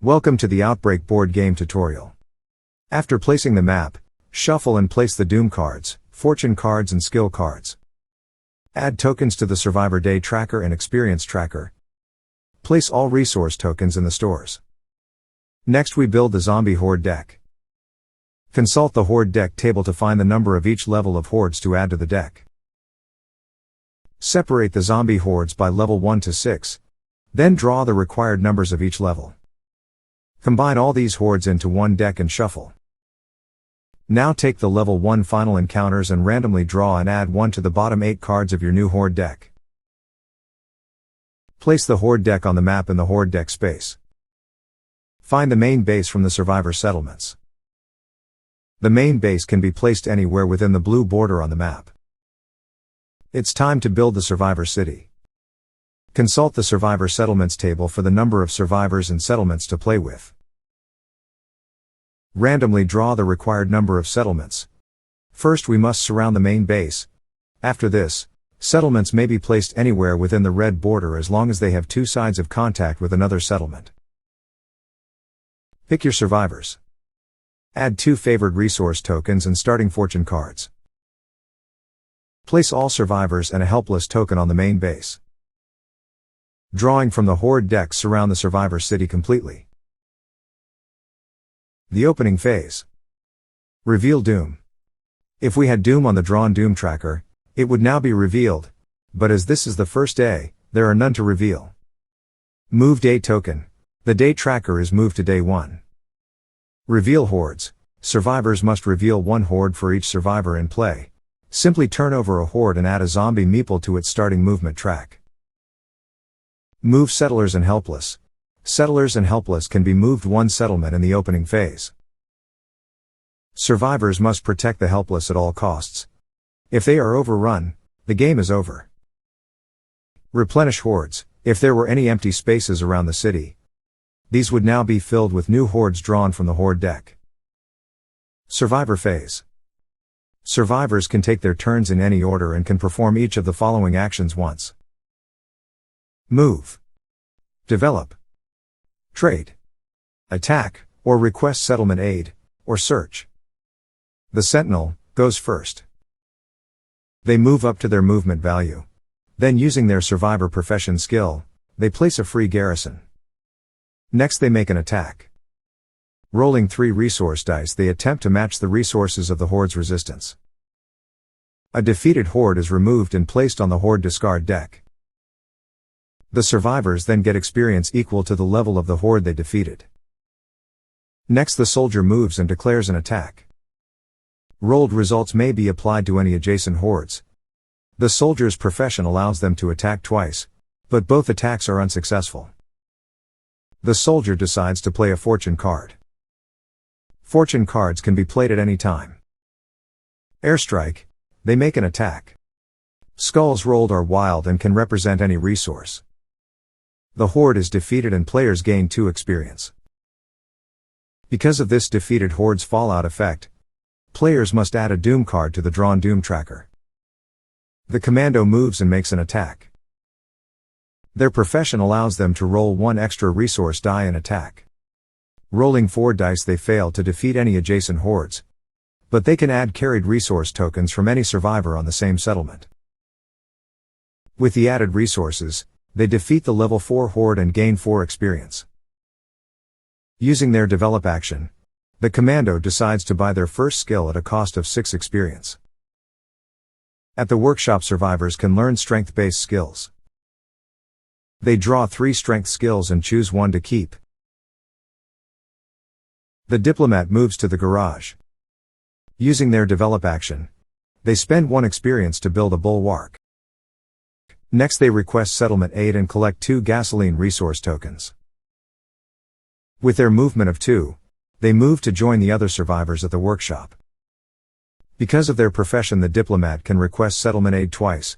Welcome to the Outbreak board game tutorial. After placing the map, shuffle and place the Doom cards, Fortune cards and Skill cards. Add tokens to the Survivor Day Tracker and Experience Tracker. Place all resource tokens in the stores. Next we build the Zombie Horde deck. Consult the Horde deck table to find the number of each level of hordes to add to the deck. Separate the zombie hordes by level 1 to 6, then draw the required numbers of each level. Combine all these hordes into one deck and shuffle. Now take the level 1 final encounters and randomly draw and add 1 to the bottom 8 cards of your new horde deck. Place the horde deck on the map in the horde deck space. Find the main base from the survivor settlements. The main base can be placed anywhere within the blue border on the map. It's time to build the survivor city. Consult the survivor settlements table for the number of survivors and settlements to play with. Randomly draw the required number of settlements. First we must surround the main base. After this, settlements may be placed anywhere within the red border as long as they have 2 sides of contact with another settlement. Pick your survivors. Add 2 favored resource tokens and starting fortune cards. Place all survivors and a helpless token on the main base. Drawing from the horde deck, surround the survivor city completely. The opening phase. Reveal Doom. If we had Doom on the drawn Doom tracker, it would now be revealed, but as this is the first day, there are none to reveal. Move Day token. The day tracker is moved to day 1. Reveal hordes. Survivors must reveal 1 horde for each survivor in play. Simply turn over a horde and add a zombie meeple to its starting movement track. Move Settlers and Helpless. Settlers and Helpless can be moved 1 settlement in the opening phase. Survivors must protect the helpless at all costs. If they are overrun, the game is over. Replenish hordes. If there were any empty spaces around the city, these would now be filled with new hordes drawn from the horde deck. Survivor phase. Survivors can take their turns in any order and can perform each of the following actions once. Move. Develop. Trade. Attack, or request settlement aid, or search. The Sentinel goes first. They move up to their movement value. Then using their survivor profession skill, they place a free garrison. Next they make an attack. Rolling 3 resource dice, they attempt to match the resources of the horde's resistance. A defeated horde is removed and placed on the horde discard deck. The survivors then get experience equal to the level of the horde they defeated. Next the soldier moves and declares an attack. Rolled results may be applied to any adjacent hordes. The soldier's profession allows them to attack twice, but both attacks are unsuccessful. The soldier decides to play a fortune card. Fortune cards can be played at any time. Airstrike, they make an attack. Skulls rolled are wild and can represent any resource. The horde is defeated and players gain 2 experience. Because of this defeated horde's fallout effect, players must add a Doom card to the drawn Doom tracker. The commando moves and makes an attack. Their profession allows them to roll 1 extra resource die and attack. Rolling 4 dice they fail to defeat any adjacent hordes, but they can add carried resource tokens from any survivor on the same settlement. With the added resources, they defeat the level 4 horde and gain 4 experience. Using their develop action, the commando decides to buy their first skill at a cost of 6 experience. At the workshop, survivors can learn strength-based skills. They draw 3 strength skills and choose 1 to keep. The diplomat moves to the garage. Using their develop action, they spend 1 experience to build a bulwark. Next they request settlement aid and collect 2 gasoline resource tokens. With their movement of 2, they move to join the other survivors at the workshop. Because of their profession, the diplomat can request settlement aid twice,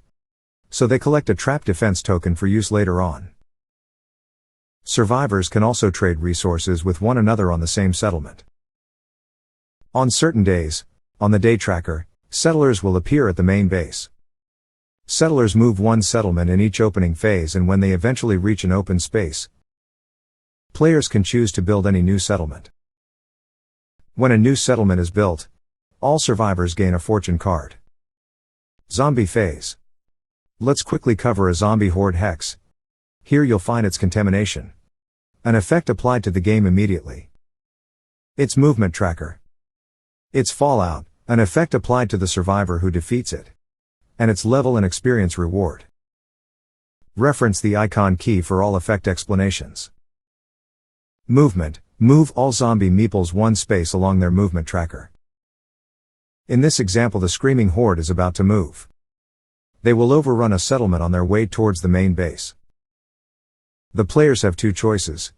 so they collect a trap defense token for use later on. Survivors can also trade resources with one another on the same settlement. On certain days, on the day tracker, settlers will appear at the main base. Settlers move 1 settlement in each opening phase, and when they eventually reach an open space, Players can choose to build any new settlement. When a new settlement is built, all survivors gain a fortune card. Zombie phase. Let's quickly cover a zombie horde hex. Here you'll find its contamination. An effect applied to the game immediately. Its movement tracker. Its fallout, an effect applied to the survivor who defeats it. And its level and experience reward. Reference the icon key for all effect explanations. Movement. Move all zombie meeples one space along their movement tracker. In this example, the screaming horde is about to move. They will overrun a settlement on their way towards the main base. The players have two choices.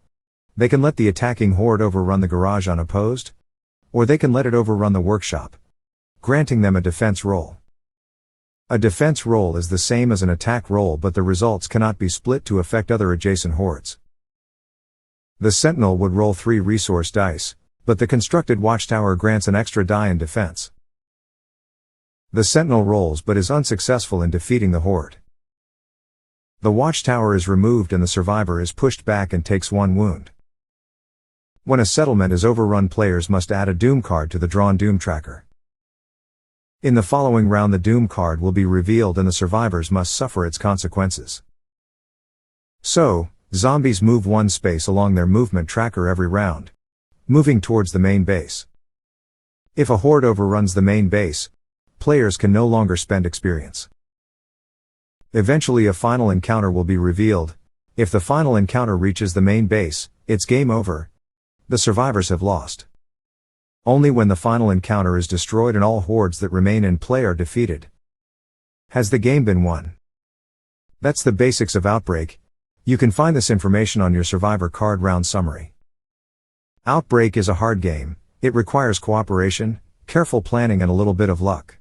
They can let the attacking horde overrun the garage unopposed, or they can let it overrun the workshop, granting them a defense roll. A defense roll is the same as an attack roll, but the results cannot be split to affect other adjacent hordes. The sentinel would roll 3 resource dice, but the constructed watchtower grants an extra die in defense. The sentinel rolls but is unsuccessful in defeating the horde. The watchtower is removed and the survivor is pushed back and takes 1 wound. When a settlement is overrun, players must add a doom card to the drawn doom tracker. In the following round, the doom card will be revealed and the survivors must suffer its consequences. So, zombies move 1 space along their movement tracker every round, moving towards the main base. If a horde overruns the main base, players can no longer spend experience. Eventually a final encounter will be revealed. If the final encounter reaches the main base, it's game over. The survivors have lost. Only when the final encounter is destroyed and all hordes that remain in play are defeated has the game been won. That's the basics of Outbreak. You can find this information on your survivor card round summary. Outbreak is a hard game. It requires cooperation, careful planning and a little bit of luck.